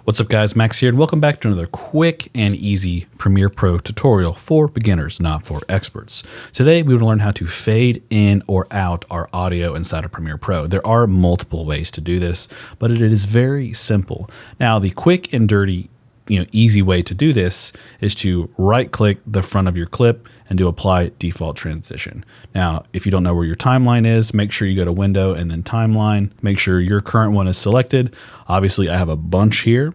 What's up guys, Max here, and welcome back to another quick and easy Premiere Pro tutorial for beginners, not for experts. Today we will learn how to fade in or out our audio inside of Premiere Pro. There are multiple ways to do this, but it is very simple. Now the quick and dirty, easy way to do this is to right click the front of your clip and to apply default transition. Now, if you don't know where your timeline is, make sure you go to window and then timeline. Make sure your current one is selected. Obviously I have a bunch here.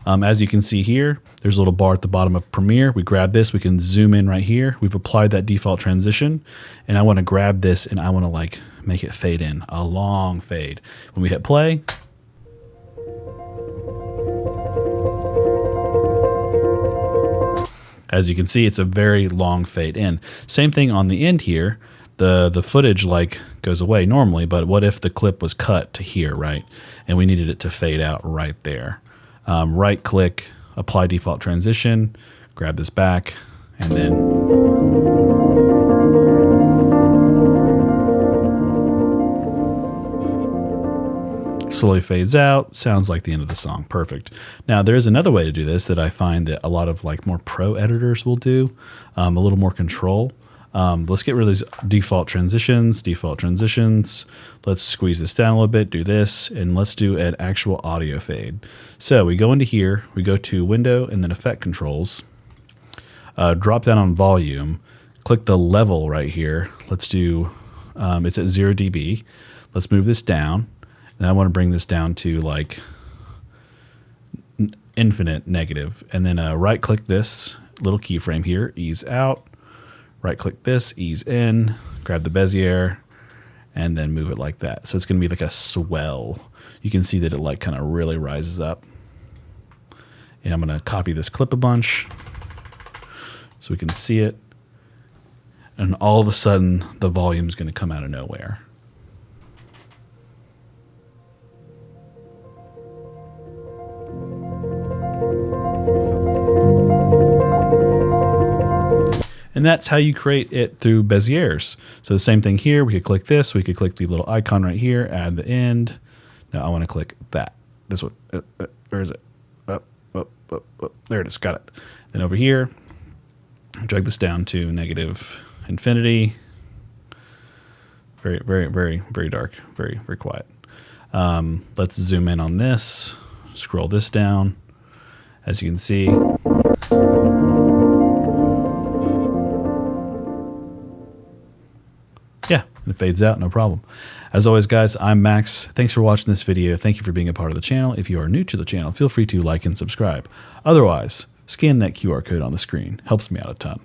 As you can see here, there's a little bar at the bottom of Premiere. We grab this, we can zoom in right here. We've applied that default transition, and I want to grab this and I want to make it fade in, a long fade. When we hit play, as you can see, it's a very long fade in. Same thing on the end here. The footage goes away normally, but what if the clip was cut to here, right? And we needed it to fade out right there. Right click, apply default transition, grab this back, and then slowly fades out. Sounds like the end of the song. Perfect. Now there's another way to do this that I find that a lot of more pro editors will do, a little more control. Let's get rid of these default transitions. Let's squeeze this down a little bit, do this, and let's do an actual audio fade. So we go into here, we go to window and then effect controls, drop down on volume, click the level right here. Let's do, it's at 0 dB. Let's move this down. And I want to bring this down to infinite negative. And then right click this little keyframe here, ease out. Right click this, ease in, grab the Bezier, and then move it like that. So it's going to be like a swell. You can see that it kind of really rises up. And I'm going to copy this clip a bunch so we can see it. And all of a sudden, the volume is going to come out of nowhere. And that's how you create it through Beziers. So the same thing here, we could click this, we could click the little icon right here, add the end. Now I want to click that. This one, where is it? There it is, got it. Then over here, drag this down to negative infinity. Very, very, very, very dark, very, very quiet. Let's zoom in on this, scroll this down. As you can see, yeah, and it fades out, no problem. As always, guys, I'm Max. Thanks for watching this video. Thank you for being a part of the channel. If you are new to the channel, feel free to like and subscribe. Otherwise, scan that QR code on the screen. Helps me out a ton.